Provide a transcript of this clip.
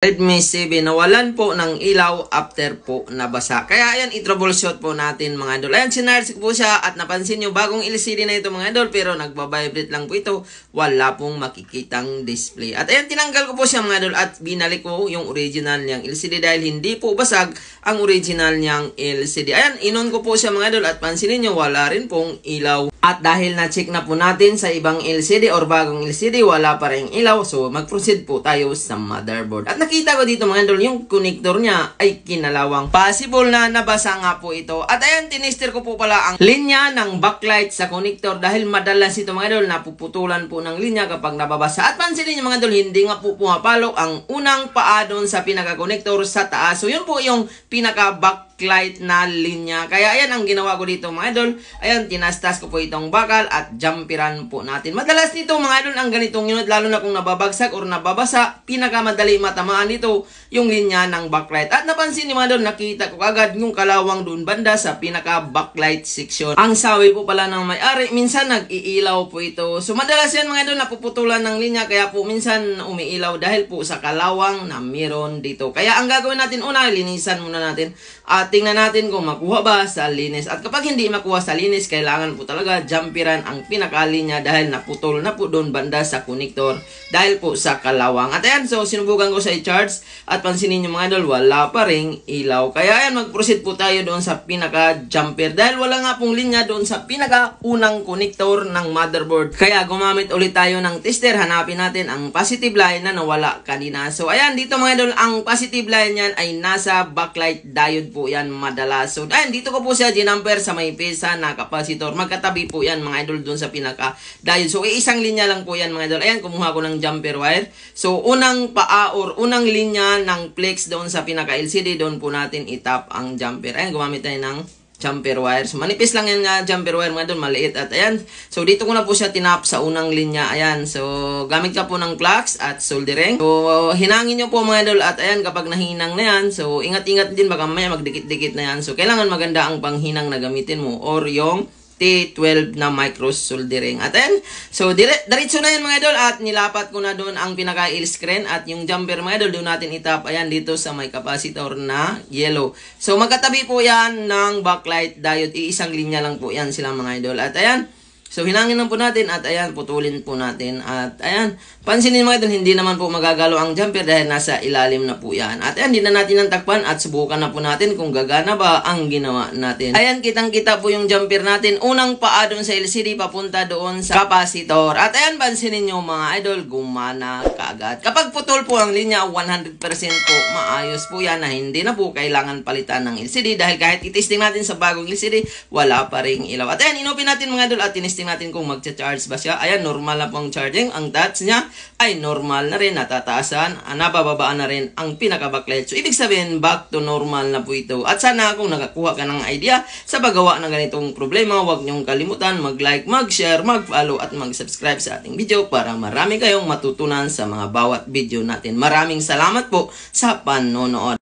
Redmi 7 nawalan po ng ilaw after po nabasa. Kaya ayan, i-troubleshoot po natin mga idol. Ayan, sinarge ko po siya at napansin nyo, bagong LCD na ito mga idol, pero nagbabibrate lang po ito. Wala pong makikitang display. At ayan, tinanggal ko po siya mga idol at binalik ko yung original niyang LCD dahil hindi po basag ang original niyang LCD. Ayan, inon ko po siya mga idol at pansinin nyo, wala rin pong ilaw. At dahil na-check na po natin sa ibang LCD or bagong LCD, wala pa rin ilaw. So, mag-proceed po tayo sa motherboard. At nakita ko dito mga idol, yung connector niya ay kinalawang. Possible na nabasa nga po ito. At ayan, tinister ko po pala ang linya ng backlight sa connector dahil madalas ito mga idol, napuputulan po ng linya kapag nababasa. At pansinin niyo mga idol, hindi nga po pumapalo ang unang paa doon sa pinaka-connector sa taas. So, yun po yung pinaka-backlight na linya. Kaya ayan ang ginawa ko dito mga idol. Ayan, tinastas ko po itong bakal at jumperan po natin. Madalas nito mga idol ang ganitong unit, lalo na kung nababagsak or nababasa, pinakamadali matamaan dito yung linya ng backlight. At napansin ni mga idol, nakita ko agad yung kalawang doon banda sa pinaka-backlight section. Ang sawi po pala ng may-ari, minsan nag-iilaw po ito. So madalas yan mga idol, napuputulan ng linya, kaya po minsan umiilaw dahil po sa kalawang na meron dito. Kaya ang gagawin natin una, linisan muna natin at tingnan natin kung makuha ba sa linis. At kapag hindi makuha sa linis, kailangan po talaga jumperan ang pinakalinya dahil naputol na po doon banda sa connector dahil po sa kalawang. At ayan, so sinubukan ko sa i-charge at pansinin nyo mga idol, wala pa ring ilaw. Kaya ayan, mag-proceed po tayo doon sa pinaka-jumper dahil wala nga pong linya doon sa pinaka-unang connector ng motherboard. Kaya gumamit ulit tayo ng tester, hanapin natin ang positive line na nawala kanina. So ayan, dito mga idol, ang positive line yan ay nasa backlight diode po yan madalas. So ayan, dito ko po siya ginamper sa may pesa na capacitor. Magkatabi po yan mga idol doon sa pinaka-diode. So isang linya lang po yan mga idol. Ayan, kumuha ko ng jumper wire. So unang paa or unang linya ng flex doon sa pinaka-LCD, doon po natin itap ang jumper. Ayan, gumamit tayo ng jumper wire. So manipis lang yan nga jumper wire mga idol, maliit. At ayan, so dito ko na po siya tinap sa unang linya. Ayan, so gamit ka po ng flux at soldering. So hinangin nyo po mga idol at ayan, kapag nahinang na yan, so ingat-ingat din baka mamaya magdikit-dikit na yan. So kailangan maganda ang panghinang na gamitin mo or yung T12 na micro soldering. At ayan, so diretso na yan mga idol at nilapat ko na doon ang pinaka-L screen at yung jumper mga idol doon natin itap ayan dito sa may capacitor na yellow. So magkatabi po yan ng backlight diode, iisang linya lang po yan sila mga idol. At ayan, so hinangin lang po natin at ayan, putulin po natin. At ayan, pansinin mga idol, hindi naman po magagalo ang jumper dahil nasa ilalim na po yan. At ayan, hindi na natin ang takpan at subukan na po natin kung gagana ba ang ginawa natin. Ayan, kitang-kita po yung jumper natin. Unang paa doon sa LCD papunta doon sa capacitor. At ayan, pansinin nyo mga idol, gumana kaagad. Kapag putol po ang linya, 100% po maayos po yan na hindi na po kailangan palitan ng LCD dahil kahit itesting natin sa bagong LCD, wala pa ring ilaw. At ayan, inopin natin mga idol at tinesting natin kung magcha-charge ba siya. Ayan, normal na pong charging. Ang touch niya ay normal na rin, natataasan, nabababaan na rin ang pinaka-backlight. So, ibig sabihin, back to normal na po ito. At sana kung nakakuha ka ng idea sa paggawa ng ganitong problema, huwag niyong kalimutan mag-like, mag-share, mag-follow at mag-subscribe sa ating video para marami kayong matutunan sa mga bawat video natin. Maraming salamat po sa panonood.